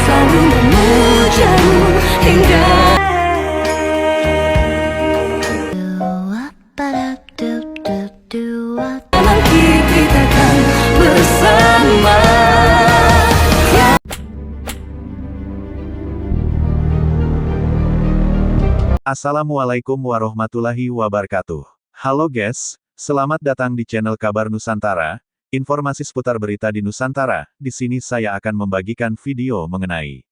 selalu memujamu hingga nanti kita kan bersama. Assalamualaikum warahmatullahi wabarakatuh. Halo guys, selamat datang di channel Kabar Nusantara. Informasi seputar berita di Nusantara. Di sini saya akan membagikan video mengenai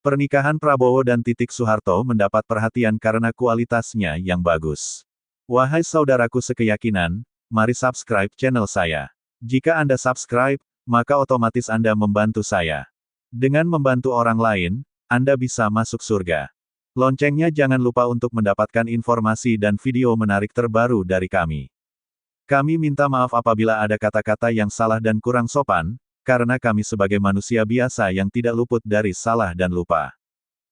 pernikahan Prabowo dan Titik Soeharto mendapat perhatian karena kualitasnya yang bagus. Wahai saudaraku sekeyakinan, mari subscribe channel saya. Jika Anda subscribe, maka otomatis Anda membantu saya. Dengan membantu orang lain, Anda bisa masuk surga. Loncengnya jangan lupa untuk mendapatkan informasi dan video menarik terbaru dari kami. Kami minta maaf apabila ada kata-kata yang salah dan kurang sopan, karena kami sebagai manusia biasa yang tidak luput dari salah dan lupa.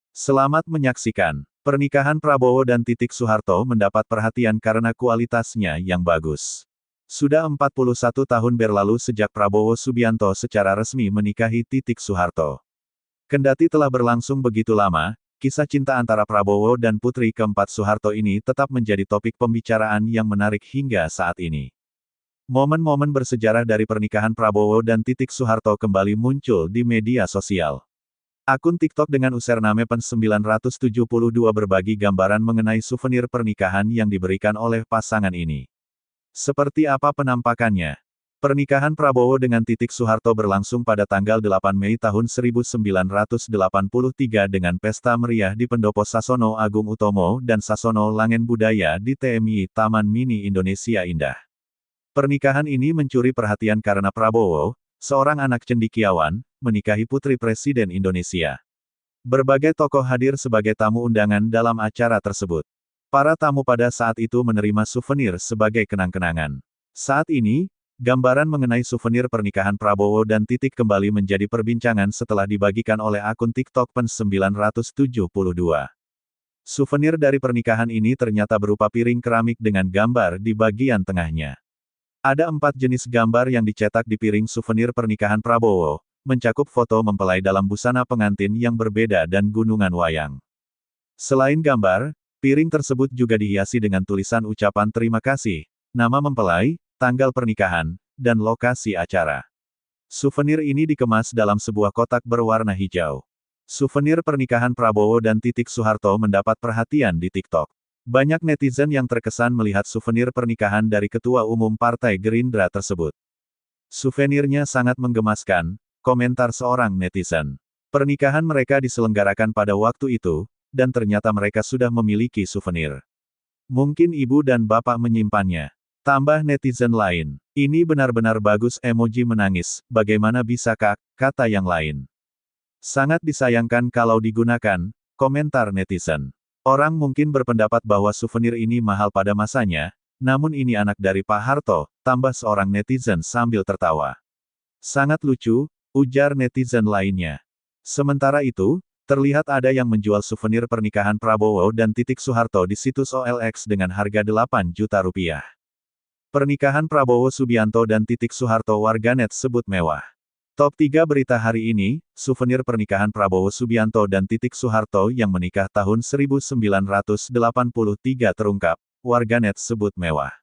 Selamat menyaksikan. Pernikahan Prabowo dan Titik Soeharto mendapat perhatian karena kualitasnya yang bagus. Sudah 41 tahun berlalu sejak Prabowo Subianto secara resmi menikahi Titik Soeharto. Kendati telah berlangsung begitu lama, kisah cinta antara Prabowo dan putri keempat Soeharto ini tetap menjadi topik pembicaraan yang menarik hingga saat ini. Momen-momen bersejarah dari pernikahan Prabowo dan Titik Soeharto kembali muncul di media sosial. Akun TikTok dengan username pen972 berbagi gambaran mengenai souvenir pernikahan yang diberikan oleh pasangan ini. Seperti apa penampakannya? Pernikahan Prabowo dengan Titik Soeharto berlangsung pada tanggal 8 Mei tahun 1983 dengan pesta meriah di Pendopo Sasono Agung Utomo dan Sasono Langen Budaya di TMI Taman Mini Indonesia Indah. Pernikahan ini mencuri perhatian karena Prabowo, seorang anak cendekiawan, menikahi putri Presiden Indonesia. Berbagai tokoh hadir sebagai tamu undangan dalam acara tersebut. Para tamu pada saat itu menerima souvenir sebagai kenang-kenangan. Saat ini, gambaran mengenai souvenir pernikahan Prabowo dan Titik kembali menjadi perbincangan setelah dibagikan oleh akun TikTok pen972. Souvenir dari pernikahan ini ternyata berupa piring keramik dengan gambar di bagian tengahnya. Ada 4 jenis gambar yang dicetak di piring souvenir pernikahan Prabowo, mencakup foto mempelai dalam busana pengantin yang berbeda dan gunungan wayang. Selain gambar, piring tersebut juga dihiasi dengan tulisan ucapan terima kasih, nama mempelai, tanggal pernikahan, dan lokasi acara. Souvenir ini dikemas dalam sebuah kotak berwarna hijau. Souvenir pernikahan Prabowo dan Titik Soeharto mendapat perhatian di TikTok. Banyak netizen yang terkesan melihat souvenir pernikahan dari Ketua Umum Partai Gerindra tersebut. Souvenirnya sangat menggemaskan, komentar seorang netizen. Pernikahan mereka diselenggarakan pada waktu itu, dan ternyata mereka sudah memiliki souvenir. Mungkin ibu dan bapak menyimpannya. Tambah netizen lain. Ini benar-benar bagus, emoji menangis, bagaimana bisa kak, kata yang lain. Sangat disayangkan kalau digunakan, komentar netizen. Orang mungkin berpendapat bahwa souvenir ini mahal pada masanya, namun ini anak dari Pak Harto, tambah seorang netizen sambil tertawa. Sangat lucu, ujar netizen lainnya. Sementara itu, terlihat ada yang menjual souvenir pernikahan Prabowo dan Titik Soeharto di situs OLX dengan harga 8 juta rupiah. Pernikahan Prabowo Subianto dan Titik Soeharto warganet sebut mewah. Top 3 berita hari ini, souvenir pernikahan Prabowo Subianto dan Titik Soeharto yang menikah tahun 1983 terungkap, warganet sebut mewah.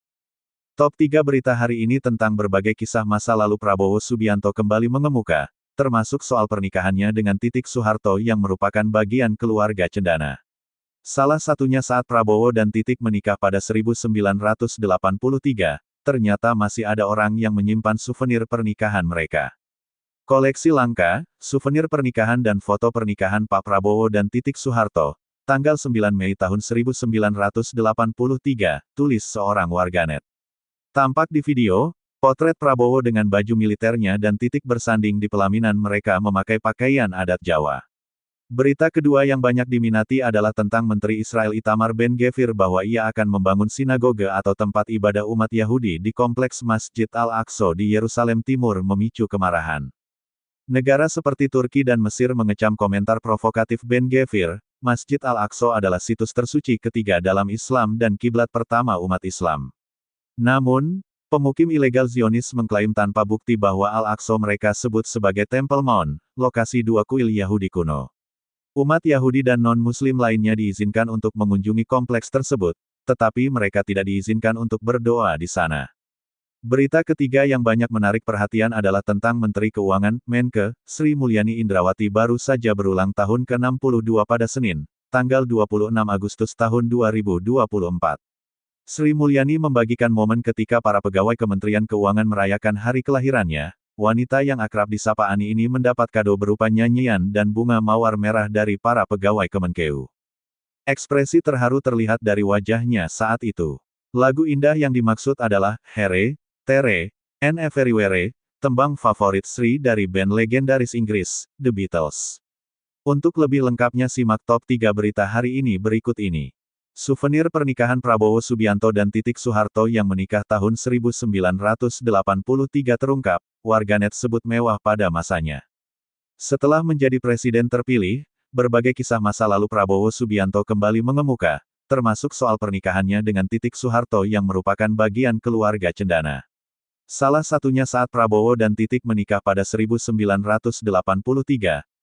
Top 3 berita hari ini tentang berbagai kisah masa lalu Prabowo Subianto kembali mengemuka, termasuk soal pernikahannya dengan Titik Soeharto yang merupakan bagian keluarga cendana. Salah satunya saat Prabowo dan Titik menikah pada 1983, ternyata masih ada orang yang menyimpan souvenir pernikahan mereka. Koleksi langka, souvenir pernikahan dan foto pernikahan Pak Prabowo dan Titik Soeharto, tanggal 9 Mei tahun 1983, tulis seorang warganet. Tampak di video, potret Prabowo dengan baju militernya dan Titik bersanding di pelaminan mereka memakai pakaian adat Jawa. Berita kedua yang banyak diminati adalah tentang Menteri Israel Itamar Ben-Gvir bahwa ia akan membangun sinagoge atau tempat ibadah umat Yahudi di kompleks Masjid Al-Aqsa di Yerusalem Timur memicu kemarahan. Negara seperti Turki dan Mesir mengecam komentar provokatif Ben-Gvir. Masjid Al-Aqsa adalah situs tersuci ketiga dalam Islam dan kiblat pertama umat Islam. Namun, Pemukim ilegal Zionis mengklaim tanpa bukti bahwa Al-Aqsa mereka sebut sebagai Temple Mount, lokasi dua kuil Yahudi kuno. Umat Yahudi dan non-Muslim lainnya diizinkan untuk mengunjungi kompleks tersebut, tetapi mereka tidak diizinkan untuk berdoa di sana. Berita ketiga yang banyak menarik perhatian adalah tentang Menteri Keuangan, Menke, Sri Mulyani Indrawati baru saja berulang tahun ke-62 pada Senin, tanggal 26 Agustus tahun 2024. Sri Mulyani membagikan momen ketika para pegawai Kementerian Keuangan merayakan hari kelahirannya. Wanita yang akrab disapa Ani ini mendapat kado berupa nyanyian dan bunga mawar merah dari para pegawai Kemenkeu. Ekspresi terharu terlihat dari wajahnya saat itu. Lagu indah yang dimaksud adalah Here, There, and Everywhere, tembang favorit Sri dari band legendaris Inggris, The Beatles. Untuk lebih lengkapnya simak top 3 berita hari ini berikut ini. Souvenir pernikahan Prabowo Subianto dan Titik Soeharto yang menikah tahun 1983 terungkap, warganet sebut mewah pada masanya. Setelah menjadi presiden terpilih, berbagai kisah masa lalu Prabowo Subianto kembali mengemuka, termasuk soal pernikahannya dengan Titik Soeharto yang merupakan bagian keluarga cendana. Salah satunya saat Prabowo dan Titik menikah pada 1983,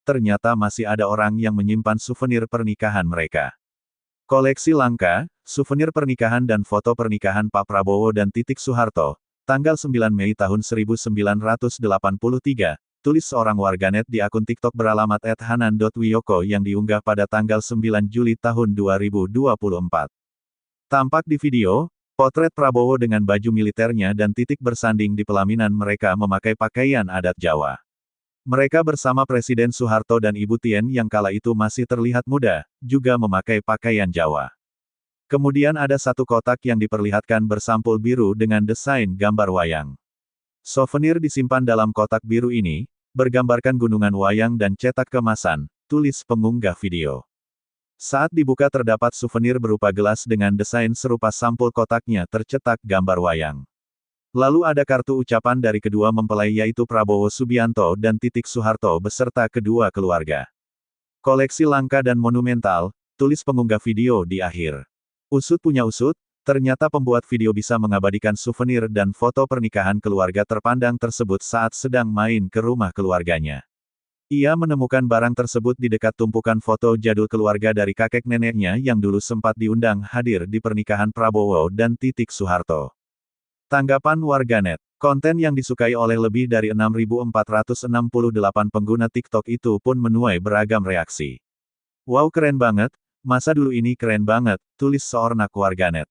ternyata masih ada orang yang menyimpan souvenir pernikahan mereka. Koleksi langka, souvenir pernikahan dan foto pernikahan Pak Prabowo dan Titik Soeharto, tanggal 9 Mei tahun 1983, tulis seorang warganet di akun TikTok beralamat @hanan.wiyoko yang diunggah pada tanggal 9 Juli tahun 2024. Tampak di video, potret Prabowo dengan baju militernya dan Titik bersanding di pelaminan mereka memakai pakaian adat Jawa. Mereka bersama Presiden Soeharto dan Ibu Tien yang kala itu masih terlihat muda, juga memakai pakaian Jawa. Kemudian ada satu kotak yang diperlihatkan bersampul biru dengan desain gambar wayang. Souvenir disimpan dalam kotak biru ini, bergambarkan gunungan wayang dan cetak kemasan, tulis pengunggah video. Saat dibuka terdapat souvenir berupa gelas dengan desain serupa sampul kotaknya tercetak gambar wayang. Lalu ada kartu ucapan dari kedua mempelai yaitu Prabowo Subianto dan Titik Soeharto beserta kedua keluarga. Koleksi langka dan monumental, tulis pengunggah video di akhir. Usut punya usut, ternyata pembuat video bisa mengabadikan souvenir dan foto pernikahan keluarga terpandang tersebut saat sedang main ke rumah keluarganya. Ia menemukan barang tersebut di dekat tumpukan foto jadul keluarga dari kakek neneknya yang dulu sempat diundang hadir di pernikahan Prabowo dan Titik Soeharto. Tanggapan warganet, konten yang disukai oleh lebih dari 6.468 pengguna TikTok itu pun menuai beragam reaksi. Wow keren banget, masa dulu ini keren banget, tulis seorang warganet.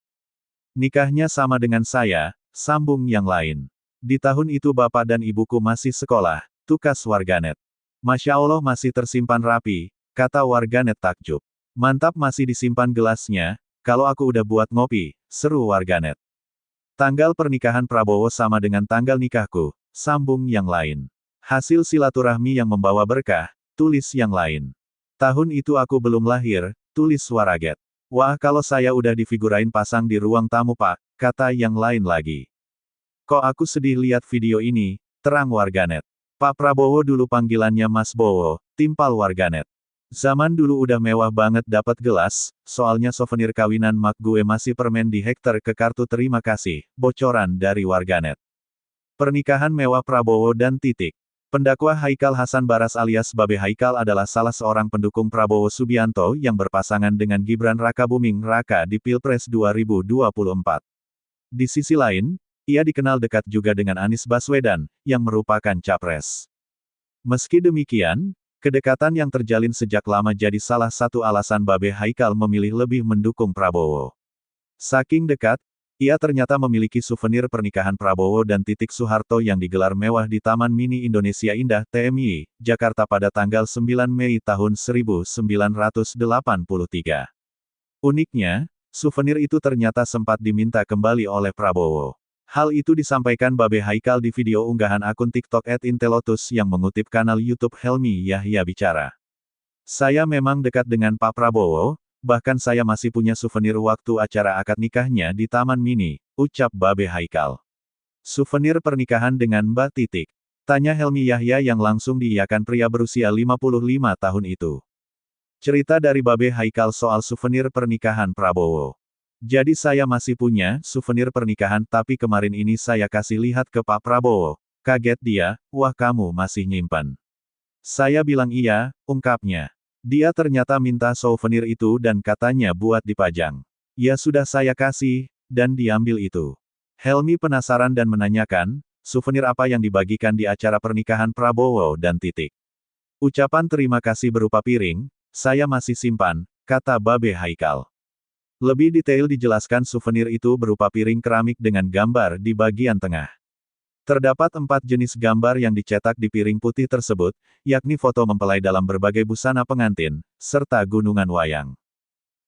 Nikahnya sama dengan saya, sambung yang lain. Di tahun itu bapak dan ibuku masih sekolah, tukas warganet. Masya Allah masih tersimpan rapi, kata warganet takjub. Mantap masih disimpan gelasnya, kalau aku udah buat ngopi, seru warganet. Tanggal pernikahan Prabowo sama dengan tanggal nikahku, sambung yang lain. Hasil silaturahmi yang membawa berkah, tulis yang lain. Tahun itu aku belum lahir, tulis waraget. Wah kalau saya udah difigurain pasang di ruang tamu pak, kata yang lain lagi. Kok aku sedih lihat video ini, terang warganet. Pak Prabowo dulu panggilannya Mas Bowo, timpal warganet. Zaman dulu udah mewah banget dapat gelas, soalnya souvenir kawinan mak gue masih permen di hektar ke kartu terima kasih, bocoran dari warganet. Pernikahan mewah Prabowo dan Titik. Pendakwa Haikal Hasan Baras alias Babe Haikal adalah salah seorang pendukung Prabowo Subianto yang berpasangan dengan Gibran Rakabuming Raka di Pilpres 2024. Di sisi lain, ia dikenal dekat juga dengan Anies Baswedan, yang merupakan capres. Meski demikian, kedekatan yang terjalin sejak lama jadi salah satu alasan Babe Haikal memilih lebih mendukung Prabowo. Saking dekat, ia ternyata memiliki souvenir pernikahan Prabowo dan Titik Soeharto yang digelar mewah di Taman Mini Indonesia Indah TMI, Jakarta pada tanggal 9 Mei tahun 1983. Uniknya, souvenir itu ternyata sempat diminta kembali oleh Prabowo. Hal itu disampaikan Babe Haikal di video unggahan akun TikTok @intelotus yang mengutip kanal YouTube Helmi Yahya Bicara. Saya memang dekat dengan Pak Prabowo, bahkan saya masih punya souvenir waktu acara akad nikahnya di Taman Mini, ucap Babe Haikal. Souvenir pernikahan dengan Mbak Titik? Tanya Helmi Yahya yang langsung diiyakan pria berusia 55 tahun itu. Cerita dari Babe Haikal soal souvenir pernikahan Prabowo. Jadi saya masih punya souvenir pernikahan tapi kemarin ini saya kasih lihat ke Pak Prabowo. Kaget dia, wah kamu masih nyimpan. Saya bilang iya, ungkapnya. Dia ternyata minta souvenir itu dan katanya buat dipajang. Ya sudah saya kasih, dan diambil itu. Helmi penasaran dan menanyakan, souvenir apa yang dibagikan di acara pernikahan Prabowo dan Titik. Ucapan terima kasih berupa piring, saya masih simpan, kata Babe Haikal. Lebih detail dijelaskan souvenir itu berupa piring keramik dengan gambar di bagian tengah. Terdapat 4 jenis gambar yang dicetak di piring putih tersebut, yakni foto mempelai dalam berbagai busana pengantin, serta gunungan wayang.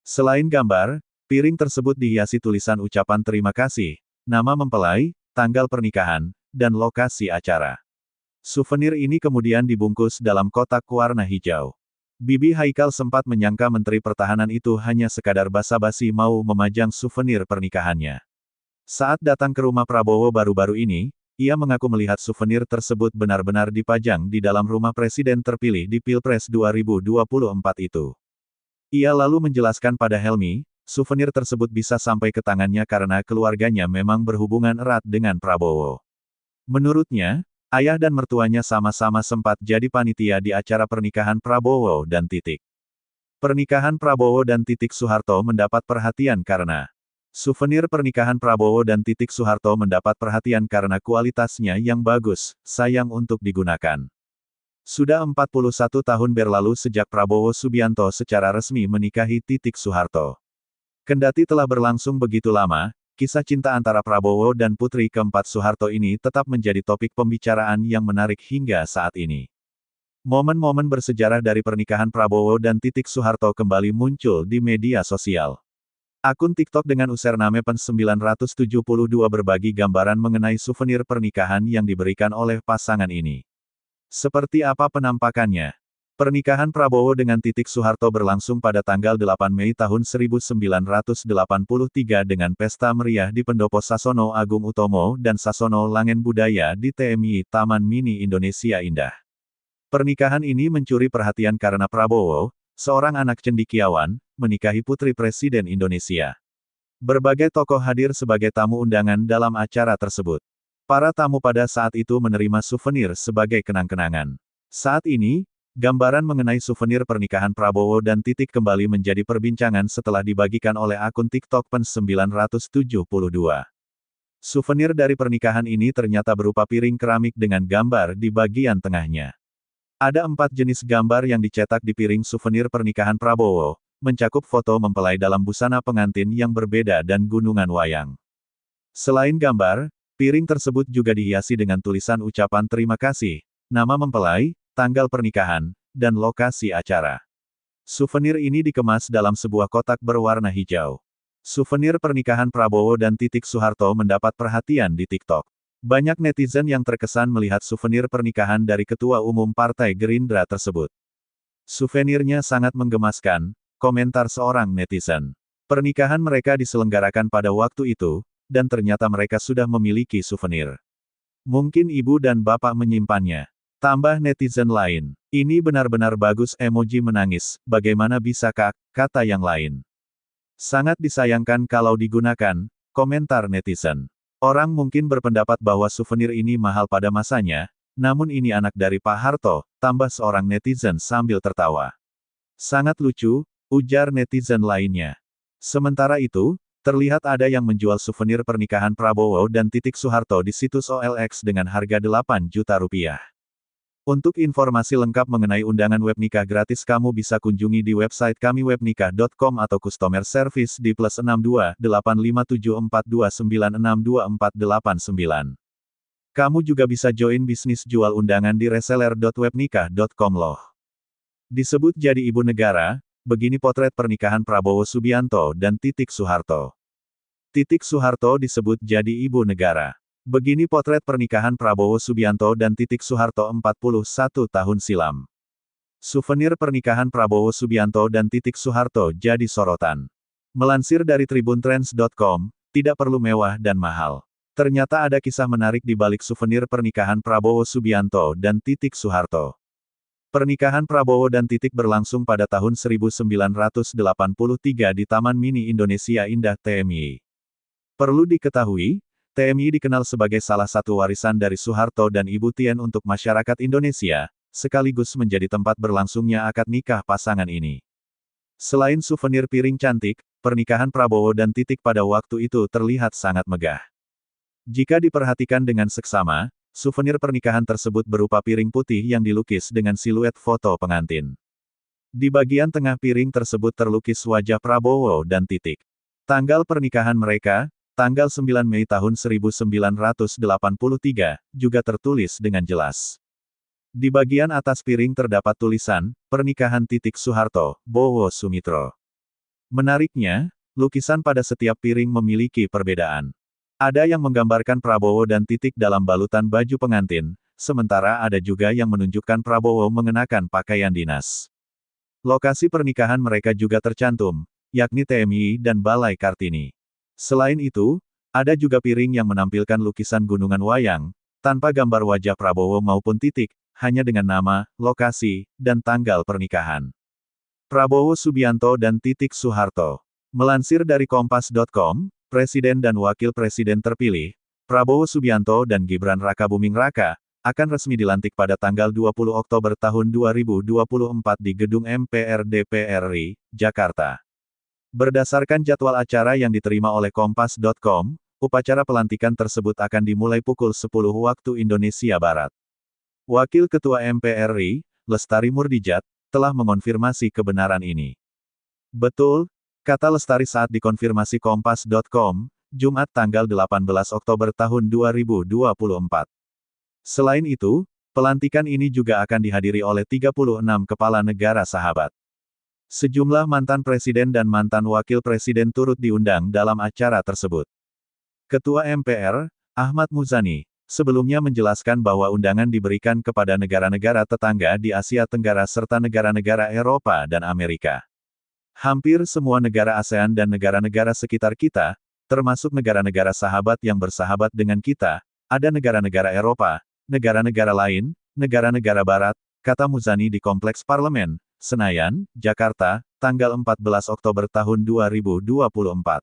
Selain gambar, piring tersebut dihiasi tulisan ucapan terima kasih, nama mempelai, tanggal pernikahan, dan lokasi acara. Souvenir ini kemudian dibungkus dalam kotak warna hijau. Bibi Haikal sempat menyangka Menteri Pertahanan itu hanya sekadar basa-basi mau memajang souvenir pernikahannya. Saat datang ke rumah Prabowo baru-baru ini, ia mengaku melihat souvenir tersebut benar-benar dipajang di dalam rumah Presiden terpilih di Pilpres 2024 itu. Ia lalu menjelaskan pada Helmi, souvenir tersebut bisa sampai ke tangannya karena keluarganya memang berhubungan erat dengan Prabowo. Menurutnya, ayah dan mertuanya sama-sama sempat jadi panitia di acara pernikahan Prabowo dan Titik. Pernikahan Prabowo dan Titik Soeharto mendapat perhatian karena souvenir pernikahan Prabowo dan Titik Soeharto mendapat perhatian karena kualitasnya yang bagus, sayang untuk digunakan. Sudah 41 tahun berlalu sejak Prabowo Subianto secara resmi menikahi Titik Soeharto. Kendati telah berlangsung begitu lama, kisah cinta antara Prabowo dan putri keempat Soeharto ini tetap menjadi topik pembicaraan yang menarik hingga saat ini. Momen-momen bersejarah dari pernikahan Prabowo dan Titik Soeharto kembali muncul di media sosial. Akun TikTok dengan username pen972 berbagi gambaran mengenai souvenir pernikahan yang diberikan oleh pasangan ini. Seperti apa penampakannya? Pernikahan Prabowo dengan Titik Soeharto berlangsung pada tanggal 8 Mei tahun 1983 dengan pesta meriah di Pendopo Sasono Agung Utomo dan Sasono Langen Budaya di TMI Taman Mini Indonesia Indah. Pernikahan ini mencuri perhatian karena Prabowo, seorang anak cendekiawan, menikahi putri Presiden Indonesia. Berbagai tokoh hadir sebagai tamu undangan dalam acara tersebut. Para tamu pada saat itu menerima souvenir sebagai kenang-kenangan. Saat ini, gambaran mengenai souvenir pernikahan Prabowo dan Titik kembali menjadi perbincangan setelah dibagikan oleh akun TikTok pen972. Souvenir dari pernikahan ini ternyata berupa piring keramik dengan gambar di bagian tengahnya. Ada 4 jenis gambar yang dicetak di piring souvenir pernikahan Prabowo, mencakup foto mempelai dalam busana pengantin yang berbeda dan gunungan wayang. Selain gambar, piring tersebut juga dihiasi dengan tulisan ucapan terima kasih, nama mempelai, tanggal pernikahan, dan lokasi acara. Souvenir ini dikemas dalam sebuah kotak berwarna hijau. Souvenir pernikahan Prabowo dan Titik Soeharto mendapat perhatian di TikTok. Banyak netizen yang terkesan melihat souvenir pernikahan dari Ketua Umum Partai Gerindra tersebut. Souvenirnya sangat menggemaskan, komentar seorang netizen. Pernikahan mereka diselenggarakan pada waktu itu, dan ternyata mereka sudah memiliki souvenir. Mungkin ibu dan bapak menyimpannya. Tambah netizen lain. Ini benar-benar bagus, emoji menangis, bagaimana bisa kak, kata yang lain. Sangat disayangkan kalau digunakan, komentar netizen. Orang mungkin berpendapat bahwa souvenir ini mahal pada masanya, namun ini anak dari Pak Harto, tambah seorang netizen sambil tertawa. Sangat lucu, ujar netizen lainnya. Sementara itu, terlihat ada yang menjual souvenir pernikahan Prabowo dan Titik Soeharto di situs OLX dengan harga Rp8 juta. Untuk informasi lengkap mengenai undangan web nikah gratis kamu bisa kunjungi di website kami webnikah.com atau customer service di +62 85742962489. Kamu juga bisa join bisnis jual undangan di reseller.webnikah.com loh. Disebut jadi ibu negara, begini potret pernikahan Prabowo Subianto dan Titik Soeharto. Titik Soeharto disebut jadi ibu negara. Begini potret pernikahan Prabowo Subianto dan Titik Soeharto 41 tahun silam. Souvenir pernikahan Prabowo Subianto dan Titik Soeharto jadi sorotan. Melansir dari tribuntrends.com, tidak perlu mewah dan mahal. Ternyata ada kisah menarik di balik souvenir pernikahan Prabowo Subianto dan Titik Soeharto. Pernikahan Prabowo dan Titik berlangsung pada tahun 1983 di Taman Mini Indonesia Indah TMI. Perlu diketahui, TMI dikenal sebagai salah satu warisan dari Soeharto dan Ibu Tien untuk masyarakat Indonesia, sekaligus menjadi tempat berlangsungnya akad nikah pasangan ini. Selain souvenir piring cantik, pernikahan Prabowo dan Titik pada waktu itu terlihat sangat megah. Jika diperhatikan dengan seksama, souvenir pernikahan tersebut berupa piring putih yang dilukis dengan siluet foto pengantin. Di bagian tengah piring tersebut terlukis wajah Prabowo dan Titik. Tanggal pernikahan mereka, tanggal 9 Mei tahun 1983, juga tertulis dengan jelas. Di bagian atas piring terdapat tulisan, Pernikahan Titik Soeharto, Bowo Sumitro. Menariknya, lukisan pada setiap piring memiliki perbedaan. Ada yang menggambarkan Prabowo dan Titik dalam balutan baju pengantin, sementara ada juga yang menunjukkan Prabowo mengenakan pakaian dinas. Lokasi pernikahan mereka juga tercantum, yakni TMI dan Balai Kartini. Selain itu, ada juga piring yang menampilkan lukisan gunungan wayang, tanpa gambar wajah Prabowo maupun Titik, hanya dengan nama, lokasi, dan tanggal pernikahan. Prabowo Subianto dan Titik Soeharto. Melansir dari Kompas.com, Presiden dan Wakil Presiden terpilih, Prabowo Subianto dan Gibran Rakabuming Raka, akan resmi dilantik pada tanggal 20 Oktober tahun 2024 di Gedung MPR DPR RI, Jakarta. Berdasarkan jadwal acara yang diterima oleh Kompas.com, upacara pelantikan tersebut akan dimulai pukul 10 waktu Indonesia Barat. Wakil Ketua MPR RI, Lestari Murdijat, telah mengonfirmasi kebenaran ini. Betul, kata Lestari saat dikonfirmasi Kompas.com, Jumat tanggal 18 Oktober tahun 2024. Selain itu, pelantikan ini juga akan dihadiri oleh 36 kepala negara sahabat. Sejumlah mantan presiden dan mantan wakil presiden turut diundang dalam acara tersebut. Ketua MPR, Ahmad Muzani, sebelumnya menjelaskan bahwa undangan diberikan kepada negara-negara tetangga di Asia Tenggara serta negara-negara Eropa dan Amerika. Hampir semua negara ASEAN dan negara-negara sekitar kita, termasuk negara-negara sahabat yang bersahabat dengan kita, ada negara-negara Eropa, negara-negara lain, negara-negara Barat, kata Muzani di Kompleks Parlemen, Senayan, Jakarta, tanggal 14 Oktober tahun 2024.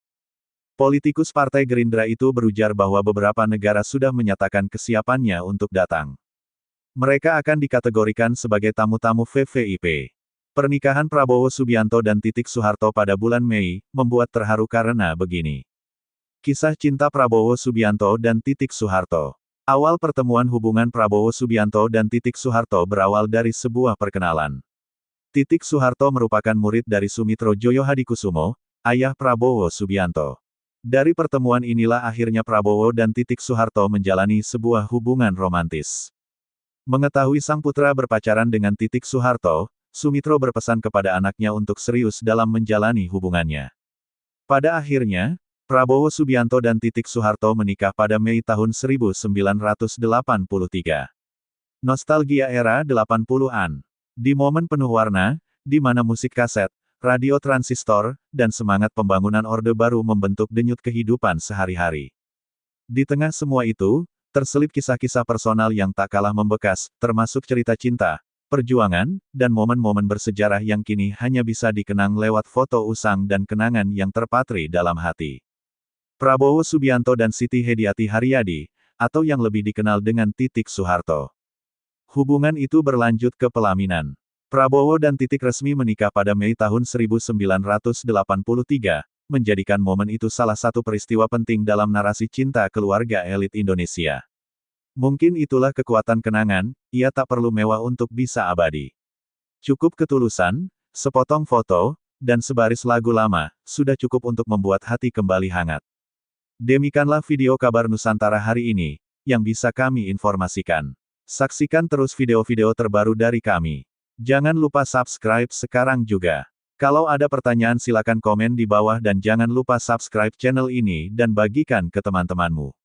Politikus Partai Gerindra itu berujar bahwa beberapa negara sudah menyatakan kesiapannya untuk datang. Mereka akan dikategorikan sebagai tamu-tamu VVIP. Pernikahan Prabowo Subianto dan Titik Soeharto pada bulan Mei, membuat terharu karena begini. Kisah cinta Prabowo Subianto dan Titik Soeharto. Awal pertemuan hubungan Prabowo Subianto dan Titik Soeharto berawal dari sebuah perkenalan. Titik Soeharto merupakan murid dari Sumitro Joyohadikusumo, ayah Prabowo Subianto. Dari pertemuan inilah akhirnya Prabowo dan Titik Soeharto menjalani sebuah hubungan romantis. Mengetahui sang putra berpacaran dengan Titik Soeharto, Sumitro berpesan kepada anaknya untuk serius dalam menjalani hubungannya. Pada akhirnya, Prabowo Subianto dan Titik Soeharto menikah pada Mei tahun 1983. Nostalgia era 80-an. Di momen penuh warna, di mana musik kaset, radio transistor, dan semangat pembangunan Orde Baru membentuk denyut kehidupan sehari-hari. Di tengah semua itu, terselip kisah-kisah personal yang tak kalah membekas, termasuk cerita cinta, perjuangan, dan momen-momen bersejarah yang kini hanya bisa dikenang lewat foto usang dan kenangan yang terpatri dalam hati. Prabowo Subianto dan Siti Hediati Haryadi, atau yang lebih dikenal dengan Titik Soeharto. Hubungan itu berlanjut ke pelaminan. Prabowo dan Titik resmi menikah pada Mei tahun 1983, menjadikan momen itu salah satu peristiwa penting dalam narasi cinta keluarga elit Indonesia. Mungkin itulah kekuatan kenangan, ia tak perlu mewah untuk bisa abadi. Cukup ketulusan, sepotong foto, dan sebaris lagu lama, sudah cukup untuk membuat hati kembali hangat. Demikianlah video kabar Nusantara hari ini, yang bisa kami informasikan. Saksikan terus video-video terbaru dari kami. Jangan lupa subscribe sekarang juga. Kalau ada pertanyaan silakan komen di bawah dan jangan lupa subscribe channel ini dan bagikan ke teman-temanmu.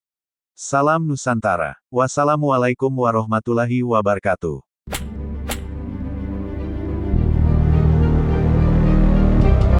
Salam Nusantara. Wassalamualaikum warahmatullahi wabarakatuh.